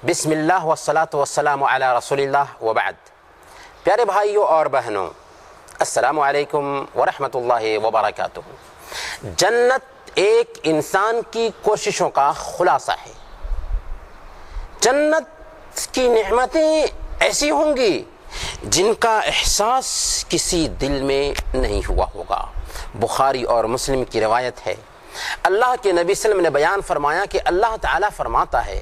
بسم اللہ والصلاة والسلام علی رسول اللہ وبعد۔ پیارے بھائیوں اور بہنوں، السلام علیکم ورحمۃ اللہ وبرکاتہ۔ جنت ایک انسان کی کوششوں کا خلاصہ ہے۔ جنت کی نعمتیں ایسی ہوں گی جن کا احساس کسی دل میں نہیں ہوا ہوگا۔ بخاری اور مسلم کی روایت ہے، اللہ کے نبی صلی اللہ علیہ وسلم نے بیان فرمایا کہ اللہ تعالیٰ فرماتا ہے،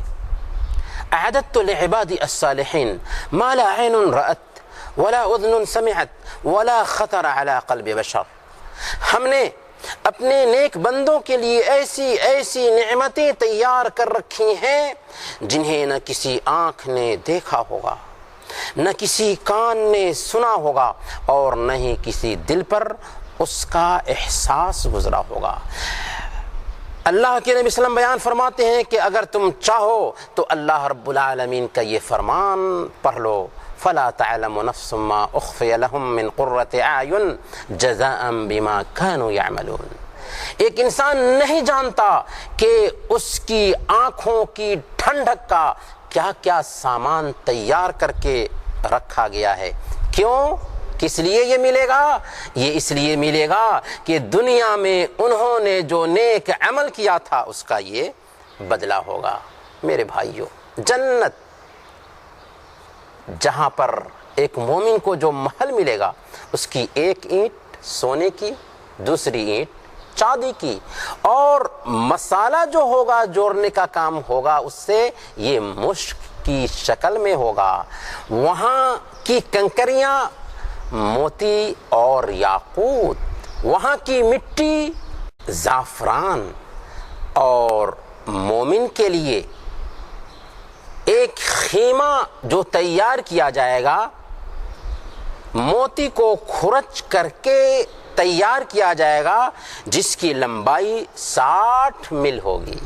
اعددت لعبادی الصالحین ما لا عین رأت ولا اذن سمعت ولا خطر علی قلب بشر۔ ہم نے اپنے نیک بندوں کے لیے ایسی نعمتیں تیار کر رکھی ہیں جنہیں نہ کسی آنکھ نے دیکھا ہوگا، نہ کسی کان نے سنا ہوگا، اور نہ ہی کسی دل پر اس کا احساس گزرا ہوگا۔ اللہ کے نبی صلی اللہ علیہ وسلم بیان فرماتے ہیں کہ اگر تم چاہو تو اللہ رب العالمین کا یہ فرمان پڑھ لو، فلا تعلم نفس ما اخفی لهم من قرۃ اعین جزاء بما كانوا يعملون۔ ایک انسان نہیں جانتا کہ اس کی آنکھوں کی ٹھنڈک کا کیا کیا سامان تیار کر کے رکھا گیا ہے۔ کیوں؟ کس لیے یہ ملے گا؟ یہ اس لیے ملے گا کہ دنیا میں انہوں نے جو نیک عمل کیا تھا اس کا یہ بدلہ ہوگا۔ میرے بھائیوں، جنت جہاں پر ایک مومن کو جو محل ملے گا، اس کی ایک اینٹ سونے کی، دوسری اینٹ چاندی کی، اور مسالہ جو ہوگا جوڑنے کا کام ہوگا اس سے یہ مشک کی شکل میں ہوگا۔ وہاں کی کنکریاں موتی اور یاقوت، وہاں کی مٹی زعفران، اور مومن کے لیے ایک خیمہ جو تیار کیا جائے گا، موتی کو کھرچ کر کے تیار کیا جائے گا، جس کی لمبائی 60 میل ہوگی۔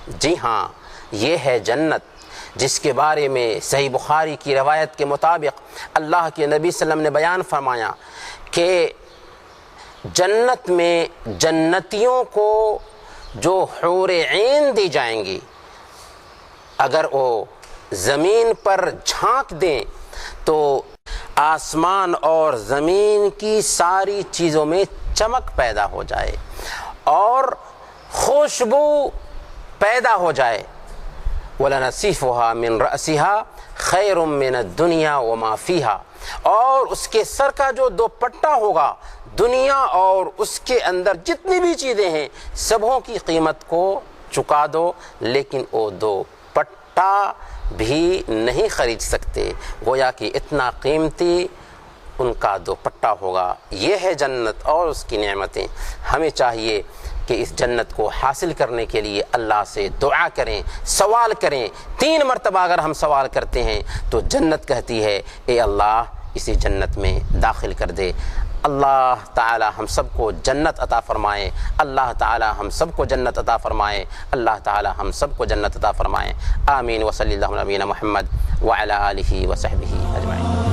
جی ہاں، یہ ہے جنت جس کے بارے میں صحیح بخاری کی روایت کے مطابق اللہ کے نبی صلی اللہ علیہ وسلم نے بیان فرمایا کہ جنت میں جنتیوں کو جو حور عین دی جائیں گی، اگر وہ زمین پر جھانک دیں تو آسمان اور زمین کی ساری چیزوں میں چمک پیدا ہو جائے اور خوشبو پیدا ہو جائے۔ وَلَنَصِيفُهَا مِنْ رَأْسِهَا خَيْرٌ مِّنَ الدُّنْيَا وَمَا فِيهَا، اور اس کے سر کا جو دوپٹہ ہوگا، دنیا اور اس کے اندر جتنی بھی چیزیں ہیں سبوں کی قیمت کو چکا دو، لیکن وہ دوپٹہ بھی نہیں خرید سکتے، گویا کہ اتنا قیمتی ان کا دوپٹہ ہوگا۔ یہ ہے جنت اور اس کی نعمتیں۔ ہمیں چاہیے کہ اس جنت کو حاصل کرنے کے لیے اللہ سے دعا کریں، سوال کریں۔ 3 مرتبہ اگر ہم سوال کرتے ہیں تو جنت کہتی ہے، اے اللہ اسی جنت میں داخل کر دے۔ اللہ تعالی ہم سب کو جنت عطا فرمائے، اللہ تعالی ہم سب کو جنت عطا فرمائے، اللہ تعالی ہم سب کو جنت عطا فرمائے۔ آمین۔ وصلی اللہ علی نبینا محمد وعلی آلہ وصحبہ اجمعین۔